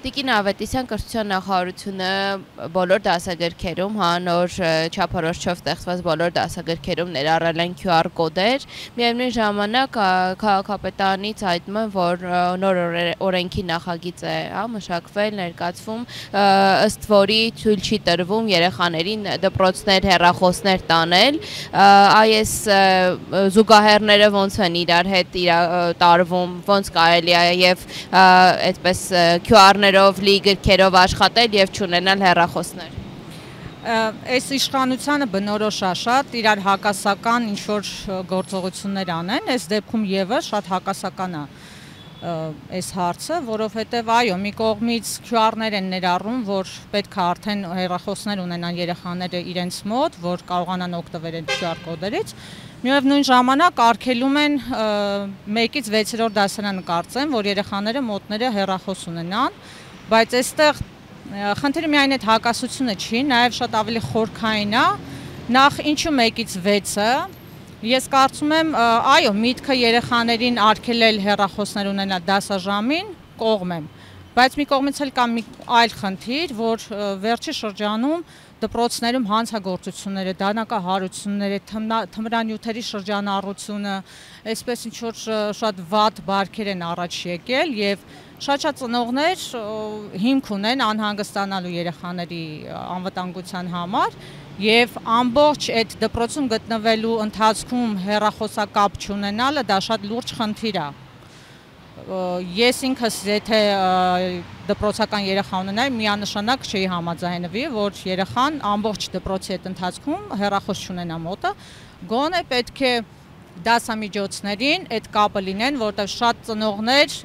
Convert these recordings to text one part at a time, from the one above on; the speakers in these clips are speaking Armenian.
Տիկին Ավետիսյան կրթության նախարարությունը բոլոր դասագրքերում, նոր չափորոշչով ստեղծված բոլոր դասագրքերում ներառել են QR կոդեր, միևնույն ժամանակ քաղաքապետարանից հայտնում են, որ նոր օրենքի նախագիծ է մշակվել, ներկայացվում, ըստ որի թույլ չի տրվում երեխաներին դպրոցներ, հեռախոսներ տանել, այս զուգահեռները ոնց են իրար հետ տարվում, ոնց կարելի է եւ այդպես QR-ներ լի գրքերով աշխատել եւ չունենալ հեռախոսներ։ Այս իշխանությանը բնորոշ է շատ իրար հակասական ինչ-որ գործողություններ անեն, այս դեպքում եւս շատ հակասական է այս հարցը, որովհետեւ այո, մի կողմից QR-ներ են ներառում, որ պետք է արդեն հեռախոսներ ունենան երեխաները իրենց մոտ, որ կարողանան օգտվել այդ QR կոդերից։ Միևնույն ժամանակ արգելում են 1-ից 6-րդ դասարանը կարծեմ, որ երեխաները մոտները հեռախոս ունենան, բայց այստեղ խնդիրը միայն այդ հակասությունը չի, նաև շատ ավելի խորքային է, նախ ինչու 1-ից 6-ը, ես կարծում եմ, այո, միտքը երեխաներին արգելել հեռախոսներ ունենալ դասաժամին, կողմ եմ, բայց մի կողմից էլ կա մի այլ խնդիր, որ վերջի շրջանում դպրոցներում հանցագործությունները, դանակահարությունները, թմրանյութերի շրջանառությունը, այսպես ինչ-որ շատ վատ բարքեր են առաջ եկել եւ շատ ծնողներ հիմք ունեն անհանգստանալու երեխաների անվտանգության համար եւ ամբողջ այդ դպրոցում գտնվելու ընթացքում հեռախոսակապ չունենալը դա շատ լուրջ խնդիր է։ Ես ինքս եթե դպրոցական երեխա ունենայի, միանշանակ չէի համաձայնվի, որ երեխան ամբողջ դպրոցի այդ ընթացքում հեռախոս չունենա մոտը, գոնե պետք է դասամիջոցներին այդ կապը լինեն, որտեղ շատ ծնողներ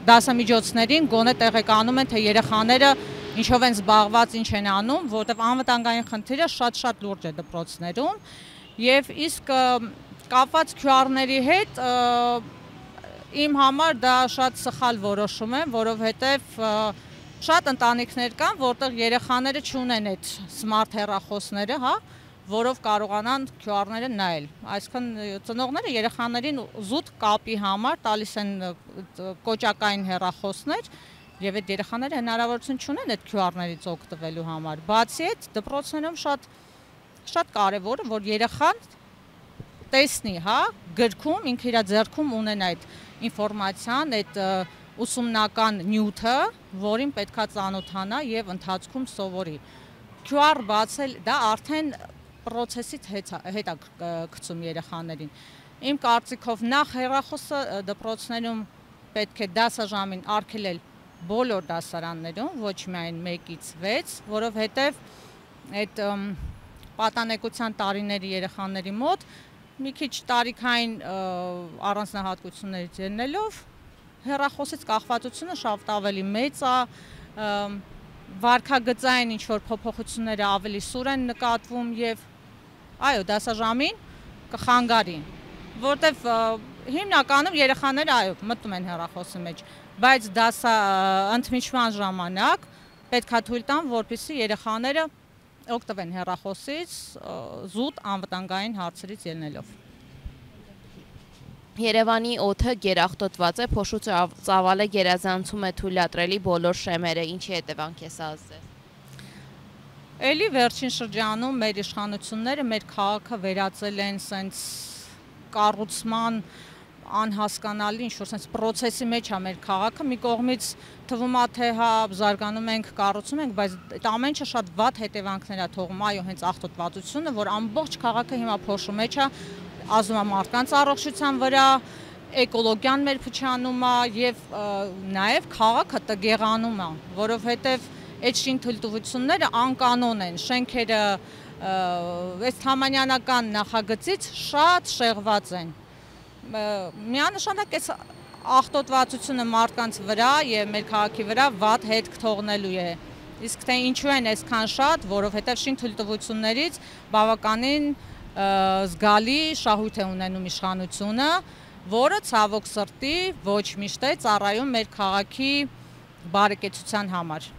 դասամիջոցներին գոնե տեղեկանում են, թե երեխաները ինչով են զբաղված, ինչ են անում, որտեղ անվտանգային խնդիրը շատ լուրջ է դպրոցներում եւ իսկ կապված QR-ների հետ իմ համար դա շատ սխալ որոշում է, որովհետեւ շատ ընտանիքներ կան, որտեղ երեխաները չունեն այդ սմարթ հեռախոսները, որով կարողանան QR-ները նայել։ Այսինքն ծնողները երեխաներին զուտ կապի համար տալիս են կոճակային հեռախոսներ եւ այդ երեխաները հնարավորություն չունեն այդ QR-ներից օգտվելու համար։ Բացի այդ, դպրոցներում շատ կարեւոր է, որ երեխան տեսնի, գրքում ինքը իր ձեռքում ունենա այդ ինֆորմացիան, այդ ուսումնական նյութը, որին պետքա ծանոթանա եւ ընթացքում սովորի։ QR բացել դա արդեն պրոցեսից հետ է գցում երեխաներին։ Իմ կարծիքով նախ հեռախոսը դպրոցներում պետք է դասաժամին արգելել բոլոր դասարաններում, ոչ միայն 1-ից 6, որովհետև այդ պատանեկության տարիների երեխաների մոտ մի քիչ տարիքային առանձնահատկություններից ելնելով հեռախոսից կախվածությունը շատ ավելի մեծ է, վարքագծային ինչ-որ փոփոխությունները ավելի սուր են նկատվում եւ այո, դասաժամին կխանգարի, որտեվ հիմնականում երեխաները այո, մտնում են հեռախոսի մեջ, բայց ընդմիջման ժամանակ պետք է թույլ տան, որպեսզի երեխաները օգտվեն հեռախոսից զուտ անվտանգային հարցերից ելնելով։ Երևանի օդը գերախտոտված է, փոշու ծավալը գերազանցում է թույլատրելի բոլոր շեմերը, ինչի հետևանք է սա ազդել։ Էլի վերջին շրջանում մեր իշխանությունները մեր քաղաքը վերածել են սենց կառուցման անհասկանալի ինչ-որ սենց պրոցեսի մեջ է մեր քաղաքը, մի կողմից թվում է թե զարգանում ենք, կառուցում ենք, բայց այդ ամեն ինչը շատ վատ հետևանքներ է թողում, այո, հենց աղտոտվածությունը, որ ամբողջ քաղաքը հիմա փոշու մեջ է, ազդում է մարդկանց առողջության վրա, էկոլոգիան մեր փչանում է եւ նաեւ քաղաքը տգեղանում է, որովհետեւ այդ շինթույլտվությունները անկանոն են, շենքերը այս թամանյանական նախագծից շատ շեղված են։ Միանշանակ այս աղտոտվածությունը մարդկանց վրա եւ մեր քաղաքի վրա վատ հետք թողնելու է։ Իսկ թե ինչու են այսքան շատ, որովհետեւ շինթույլտվություններից բավականին զգալի շահույթ է ունենում իշխանությունը, որը ցավոք սրտի ոչ միշտ է ծառայում մեր քաղաքի բարեկեցության համար։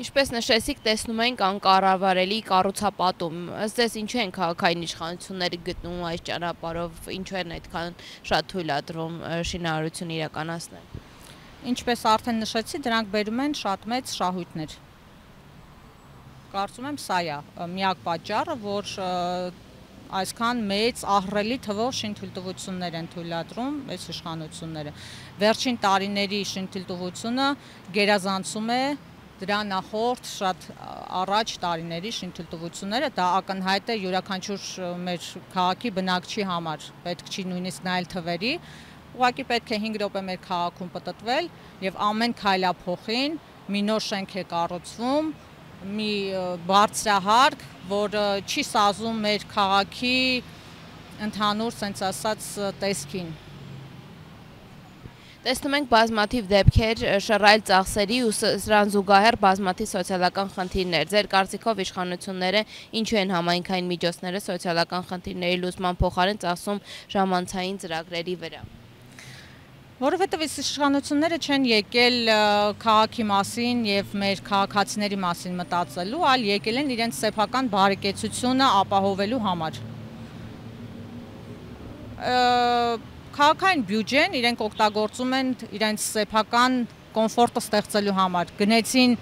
Ինչպես նշեցիք, տեսնում ենք անկառավարելի կառուցապատում, ըստ ձեզ ինչու են քաղաքային իշխանությունները գտնվում այս ճանապարհով, ինչու են այդքան շատ թույլատրվում շինարարություն իրականացնել։ ինչպես արդեն նշեցի, դրանք բերում են շատ մեծ շահույթներ։ Կարծում եմ սա է միակ պատճառը, որ այսքան մեծ ահռելի թվով շինթույլտվություններ են թույլատրում այս իշխանությունները։ Վերջին տարիների շինթույլտվությունը գերազանցում է դրա նախորդ շատ առաջ տարիների շինթույլտվությունները, դա ակնհայտ է յուրաքանչյուր մեր քաղաքի բնակչի համար, պետք չի նույնիսկ նայել թվերի, ուղղակի պետք է 5 րոպե մեր քաղաքում պտտվել եւ ամեն քայլափոխին մի նոր շենք է կառուցվում, մի բարձրահարկ, որը չի սազում մեր քաղաքի ընդհանուր sense ասած տեսքին։ Տեսնում ենք բազմաթիվ դեպքեր շռայլ ծախսերի ու սրան զուգահեռ բազմաթիվ սոցիալական խնդիրներ։ Ձեր կարծիքով իշխանությունները ինչու են համայնքային միջոցները սոցիալական խնդիրների լուծման փոխարեն ծախսում ժամանցային ծրագրերի վրա։ Որովհետև այս իշխանությունները չեն եկել քաղաքի մասին եւ մեր քաղաքացիների մասին մտածելու, այլ եկել են իրենց սեփական բարեկեցությունը ապահովելու համար։ Քաղաքային բյուջեն իրենք օգտագործում են իրենց սեփական կոմֆորտը ստեղծելու համար։ Գնեցին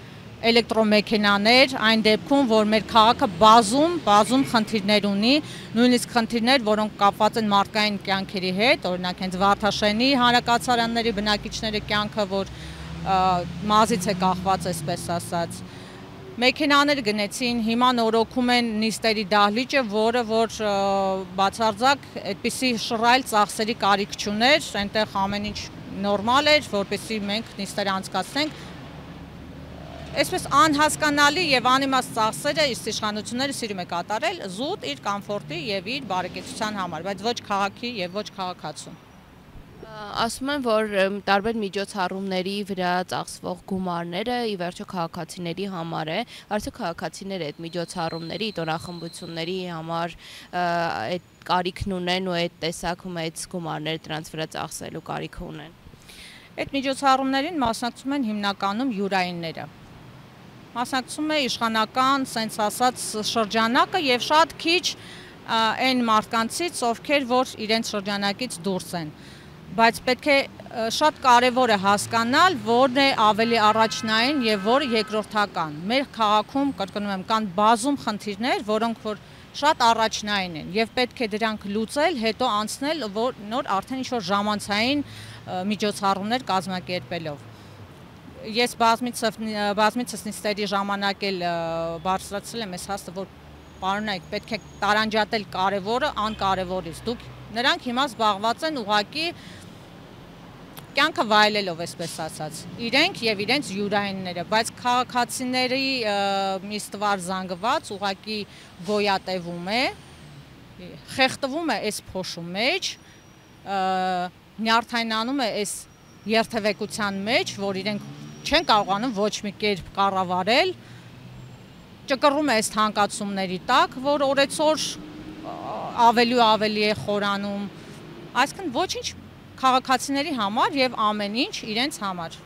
էլեկտրոմեքենաներ այն դեպքում, որ մեր քաղաքը բազում խնդիրներ ունի, նույնիսկ խնդիրներ, որոնք կապված են մարդկային կյանքերի հետ, օրինակ հենց Վարդաշենի հանրակացարանների բնակիչների կյանքը, որ մազից է կախված, այսպես ասած։ Մեքենաներ գնեցին, հիմա նորոգում են նիստերի դահլիճը, որը որ բացարձակ այդպիսի շռայլ ծախսերի կարիք չուներ, այնտեղ ամեն ինչ նորմալ էր, որպեսզի մենք նիստերը անցկացնենք։ Այսպես անհասկանալի եւ անիմաստ ծախսերը իշխանությունները սիրում է կատարել զուտ իր կոմֆորտի եւ իր բարեկեցության համար, բայց ոչ քաղաքի եւ ոչ քաղաքացու։ Ասում են, որ տարբեր միջոցառումների վրա ծախսվող գումարները ի վերջո քաղաքացիների համար է, արդյոք քաղաքացիները այդ միջոցառումների, տոնախմբությունների համար այդ կարիքն ունեն ու այդ տեսակում այդ գումարները դրանց վրա ծախսելու կարիք ունեն։ Այդ միջոցառումներին մասնակցում են հիմնականում յուրայինները։ Մասնակցում է իշխանական, sense ասած շրջանակը եւ շատ քիչ այն մարդկանցից, ովքեր որ իրենց շրջանակից դուրս են։ Բայց պետք է շատ կարևոր է հասկանալ, որն է ավելի առաջնային եւ որը երկրորդական։ Մեր քաղաքում, կրկնում եմ, կան բազում խնդիրներ, որոնք որ շատ առաջնային են եւ պետք է դրանք լուծել, հետո անցնել նոր արդեն ինչ-որ ժամանցային միջոցառումներ կազմակերպելով։ Ես բազմիցս նիստերի ժամանակ էլ բարձրացրել եմ այս հաստը, որ պարոնայք, պետք է տարանջատել կարևորը անկարևորից։ Նրանք հիմա զբաղված են ուղղակի կյանքը վայելելով, այսպես ասած, իրենք եւ իրենց յուրայինները, բայց քաղաքացիների մի ստվար զանգված ուղղակի գոյատևում է, խեղդվում է այս փոշու մեջ, նյարդայնանում է այս երթևեկության մեջ, որ իրենք չեն կարողանում ոչ մի կերպ կառավարել, ճկռում է այս թանկացումների տակ, որ օրեցօր ավելի ու ավելի է խորանում, այսինքն ոչինչ քաղաքացիների համար եւ ամեն ինչ իրենց համար։